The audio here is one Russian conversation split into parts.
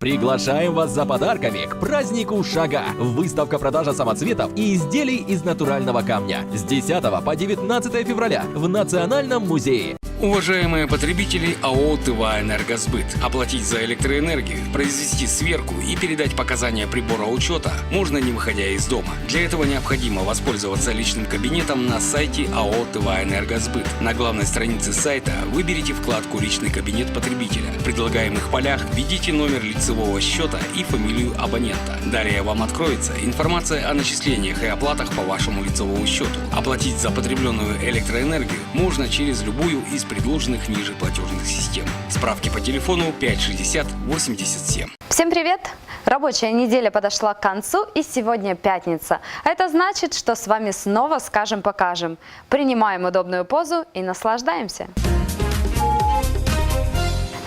Приглашаем вас за подарками к празднику Шага. Выставка-продажа самоцветов и изделий из натурального камня с 10 по 19 февраля в Национальном музее. Уважаемые потребители АО «ТВА Энергосбыт», оплатить за электроэнергию, произвести сверку и передать показания прибора учета можно, не выходя из дома. Для этого необходимо воспользоваться личным кабинетом на сайте АО «ТВА Энергосбыт». На главной странице сайта выберите вкладку «Личный кабинет потребителя». В предлагаемых полях введите номер лицевого счета и фамилию абонента. Далее вам откроется информация о начислениях и оплатах по вашему лицевому счету. Оплатить за потребленную электроэнергию можно через любую из предложенных ниже платежных систем. Справки по телефону 560 87. Всем привет! Рабочая неделя подошла к концу, и сегодня пятница. А это значит, что с вами снова скажем-покажем. Принимаем удобную позу и наслаждаемся.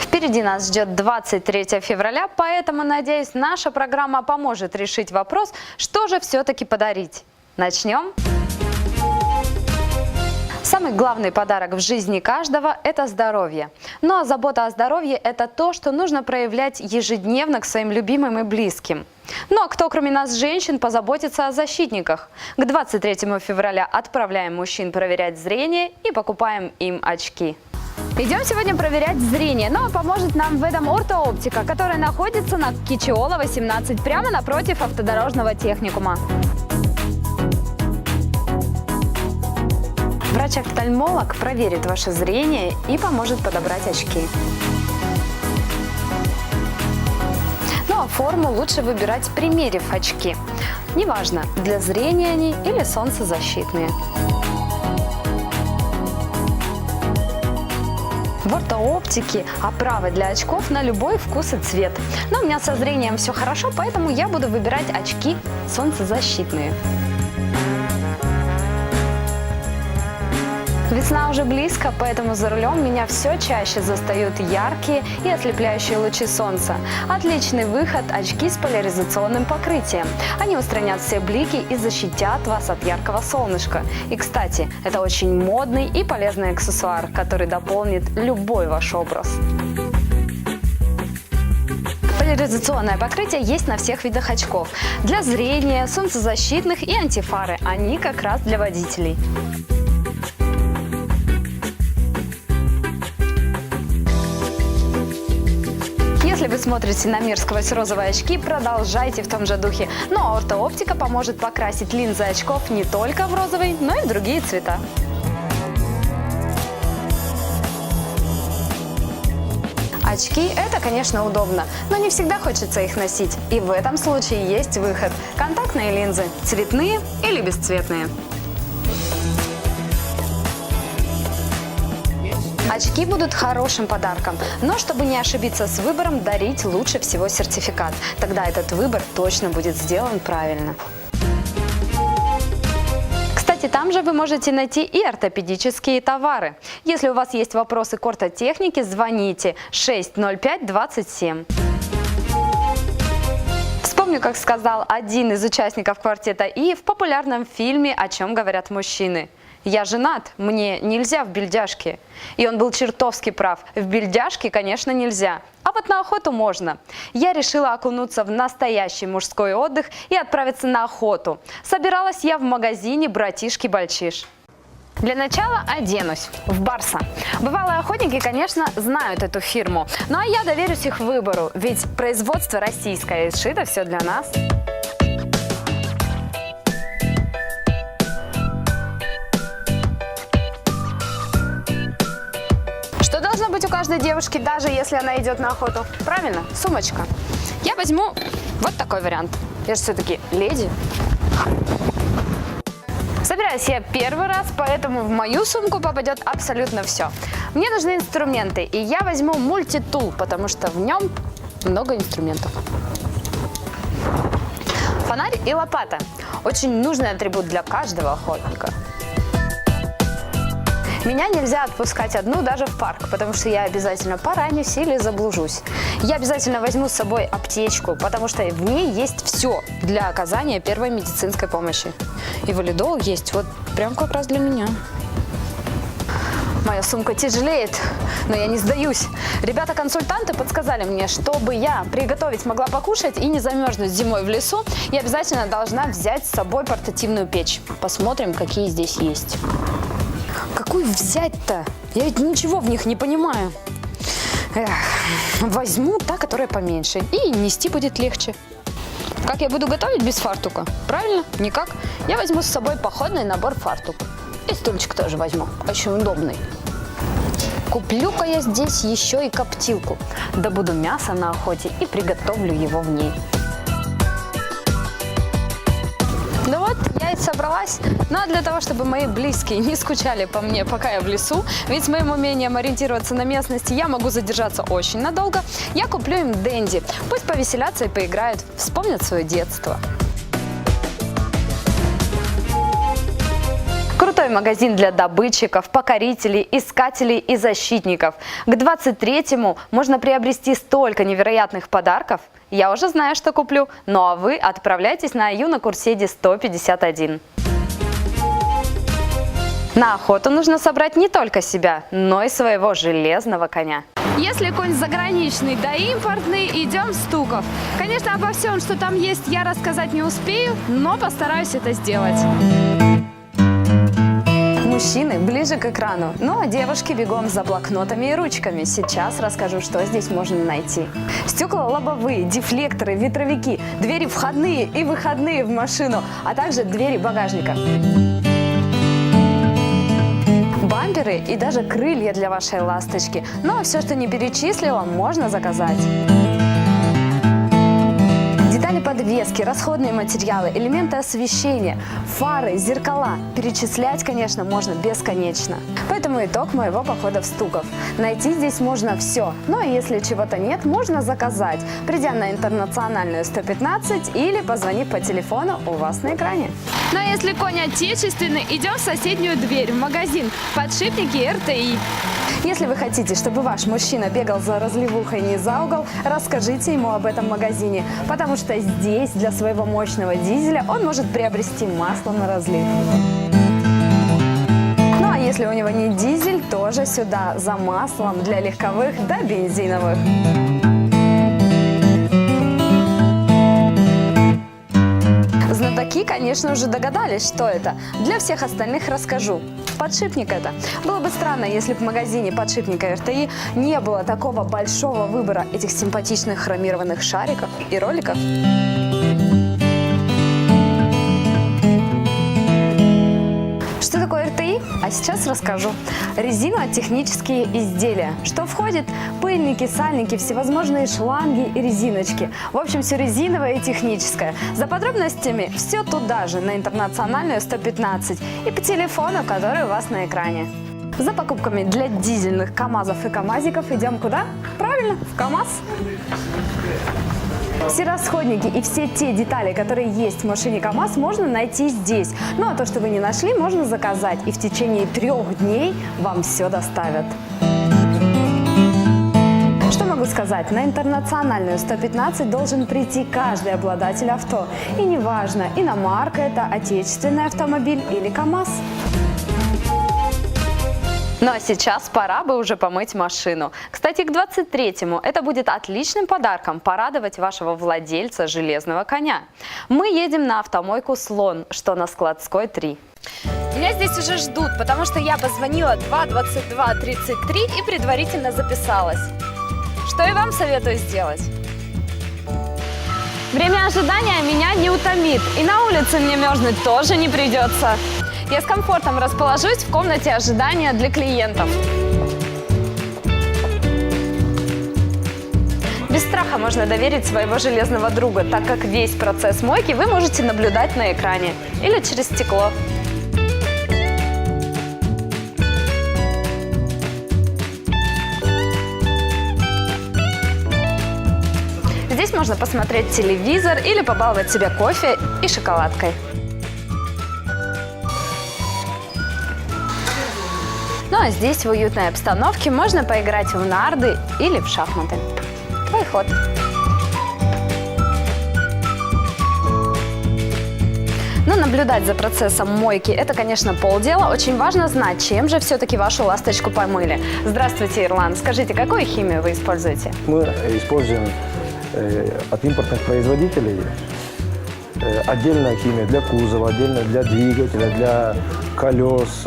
Впереди нас ждет 23 февраля, поэтому, надеюсь, наша программа поможет решить вопрос, что же все-таки подарить. Начнем? Самый главный подарок в жизни каждого – это здоровье. Ну а забота о здоровье – это то, что нужно проявлять ежедневно к своим любимым и близким. Ну а кто, кроме нас, женщин, позаботится о защитниках? К 23 февраля отправляем мужчин проверять зрение и покупаем им очки. Идем сегодня проверять зрение, но поможет нам в этом ортооптика, которая находится на Кичиола, 18, прямо напротив автодорожного техникума. Врач-офтальмолог проверит ваше зрение и поможет подобрать очки. Ну а форму лучше выбирать, примерив очки. Неважно, для зрения они или солнцезащитные. В ортооптике оправы для очков на любой вкус и цвет. Но у меня со зрением все хорошо, поэтому я буду выбирать очки солнцезащитные. Весна уже близко, поэтому за рулем меня все чаще застают яркие и ослепляющие лучи солнца. Отличный выход – очки с поляризационным покрытием. Они устранят все блики и защитят вас от яркого солнышка. И, кстати, это очень модный и полезный аксессуар, который дополнит любой ваш образ. Поляризационное покрытие есть на всех видах очков. Для зрения, солнцезащитных и антифары. Они как раз для водителей. Если вы смотрите на мир сквозь розовые очки, продолжайте в том же духе. Но ортооптика поможет покрасить линзы очков не только в розовый, но и в другие цвета. Очки – это, конечно, удобно, но не всегда хочется их носить. И в этом случае есть выход – контактные линзы, цветные или бесцветные. Очки будут хорошим подарком, но чтобы не ошибиться с выбором, дарить лучше всего сертификат. Тогда этот выбор точно будет сделан правильно. Кстати, там же вы можете найти и ортопедические товары. Если у вас есть вопросы к ортотехнике, звоните 605 27. Вспомню, как сказал один из участников квартета И в популярном фильме «О чем говорят мужчины». «Я женат, мне нельзя в бельдяшке». И он был чертовски прав. В бельдяшке, конечно, нельзя. А вот на охоту можно. Я решила окунуться в настоящий мужской отдых и отправиться на охоту. Собиралась я в магазине «Братишки-Бальчиш». Для начала оденусь в Барса. Бывалые охотники, конечно, знают эту фирму. Ну а я доверюсь их выбору, ведь производство российское, и сшито все для нас. Что должно быть у каждой девушки, даже если она идет на охоту? Правильно, сумочка. Я возьму вот такой вариант. Я же все-таки леди. Собираюсь я первый раз, поэтому в мою сумку попадет абсолютно все. Мне нужны инструменты, и я возьму мультитул, потому что в нем много инструментов. Фонарь и лопата. Очень нужный атрибут для каждого охотника. Меня нельзя отпускать одну даже в парк, потому что я обязательно поранюсь или заблужусь. Я обязательно возьму с собой аптечку, потому что в ней есть все для оказания первой медицинской помощи. И валидол есть вот прям как раз для меня. Моя сумка тяжелеет, но я не сдаюсь. Ребята-консультанты подсказали мне, чтобы я приготовить могла покушать и не замерзнуть зимой в лесу, я обязательно должна взять с собой портативную печь. Посмотрим, какие здесь есть. Какую взять-то? Я ведь ничего в них не понимаю. Возьму та, которая поменьше, и нести будет легче. Как я буду готовить без фартука? Правильно? Никак. Я возьму с собой походный набор фартук. И стульчик тоже возьму. Очень удобный. Куплю-ка я здесь еще и коптилку. Добуду мясо на охоте и приготовлю его в ней. Ну вот, я и собралась. Ну а для того, чтобы мои близкие не скучали по мне, пока я в лесу, ведь с моим умением ориентироваться на местности я могу задержаться очень надолго, я куплю им Дэнди. Пусть повеселятся и поиграют, вспомнят свое детство. Крутой магазин для добытчиков, покорителей, искателей и защитников. К 23-му можно приобрести столько невероятных подарков. Я уже знаю, что куплю, ну а вы отправляйтесь на Юна Курседи 151. На охоту нужно собрать не только себя, но и своего железного коня. Если конь заграничный да импортный, идем в Стуков. Конечно, обо всем, что там есть, я рассказать не успею, но постараюсь это сделать. Мужчины ближе к экрану, ну а девушки бегом за блокнотами и ручками. Сейчас расскажу, что здесь можно найти. Стекла лобовые, дефлекторы, ветровики, двери входные и выходные в машину, а также двери багажника. Бамперы и даже крылья для вашей ласточки. Ну а все, что не перечислила, можно заказать. Детали подвески, расходные материалы, элементы освещения, фары, зеркала. Перечислять, конечно, можно бесконечно. Поэтому итог моего похода в Стуков. Найти здесь можно все. Ну а если чего-то нет, можно заказать, придя на Интернациональную 115 или позвонив по телефону у вас на экране. Ну а если конь отечественный, идем в соседнюю дверь, в магазин «Подшипники РТИ». Если вы хотите, чтобы ваш мужчина бегал за разливухой не за угол, расскажите ему об этом магазине, потому что здесь для своего мощного дизеля он может приобрести масло на разлив. Ну а если у него не дизель, тоже сюда за маслом для легковых да бензиновых. Знатоки, конечно, уже догадались, что это. Для всех остальных расскажу. Подшипник это. Было бы странно, если в магазине подшипника РТИ не было такого большого выбора этих симпатичных хромированных шариков и роликов. Что такое РТИ? А сейчас расскажу. Резинотехнические изделия. Что входит? Пыльники, сальники, всевозможные шланги и резиночки. В общем, все резиновое и техническое. За подробностями все туда же, на Интернациональную 115 и по телефону, который у вас на экране. За покупками для дизельных КАМАЗов и КАМАЗиков идем куда? Правильно, в КАМАЗ. Все расходники и все те детали, которые есть в машине КАМАЗ, можно найти здесь. Ну а то, что вы не нашли, можно заказать. И в течение 3 дней вам все доставят. Что могу сказать? На Интернациональную 115 должен прийти каждый обладатель авто. И неважно, иномарка это, отечественный автомобиль или КАМАЗ. Ну а сейчас пора бы уже помыть машину. Кстати, к 23-му это будет отличным подарком порадовать вашего владельца железного коня. Мы едем на автомойку «Слон», что на Складской 3. Меня здесь уже ждут, потому что я позвонила 222-33 и предварительно записалась. Что и вам советую сделать. Время ожидания меня не утомит, и на улице мне мерзнуть тоже не придется. Я с комфортом расположусь в комнате ожидания для клиентов. Без страха можно доверить своего железного друга, так как весь процесс мойки вы можете наблюдать на экране или через стекло. Здесь можно посмотреть телевизор или побаловать себя кофе и шоколадкой. Ну а здесь в уютной обстановке можно поиграть в нарды или в шахматы. Твой ход. Но наблюдать за процессом мойки – это, конечно, полдела. Очень важно знать, чем же все-таки вашу ласточку помыли. Здравствуйте, Ирлан. Скажите, какую химию вы используете? Мы используем от импортных производителей отдельная химия для кузова, отдельно для двигателя, для колес,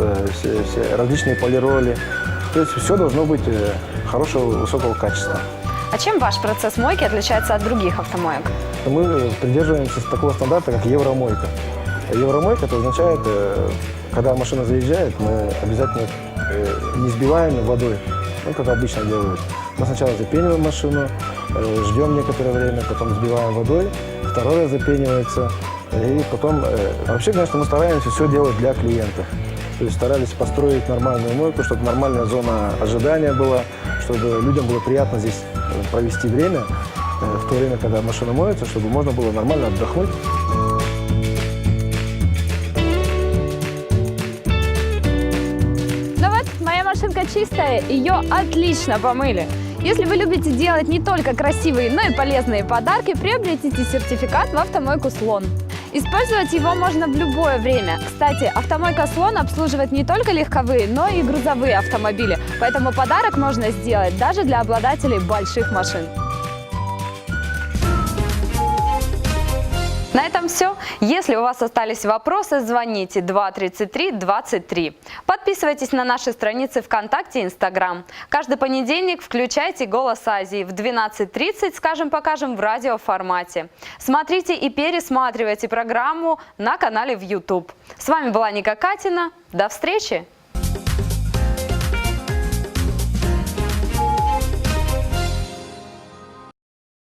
различные полироли. То есть все должно быть хорошего, высокого качества. А чем ваш процесс мойки отличается от других автомоек? Мы придерживаемся такого стандарта, как евромойка. Евромойка это означает, когда машина заезжает, мы обязательно не сбиваем водой, ну, как обычно делают. Мы сначала запениваем машину, ждем некоторое время, потом сбиваем водой, второй раз запенивается. И потом, вообще, конечно, мы стараемся все делать для клиентов. То есть старались построить нормальную мойку, чтобы нормальная зона ожидания была, чтобы людям было приятно здесь провести время, в то время, когда машина моется, чтобы можно было нормально отдохнуть. Ну вот, моя машинка чистая, ее отлично помыли. Если вы любите делать не только красивые, но и полезные подарки, приобретите сертификат в автомойку «Слон». Использовать его можно в любое время. Кстати, автомойка «Слон» обслуживает не только легковые, но и грузовые автомобили. Поэтому подарок можно сделать даже для обладателей больших машин. На этом все. Если у вас остались вопросы, звоните 233 23. Подписывайтесь на наши страницы ВКонтакте и Инстаграм. Каждый понедельник включайте «Голос Азии» в 12:30, скажем-покажем в радиоформате. Смотрите и пересматривайте программу на канале в YouTube. С вами была Ника Катина. До встречи!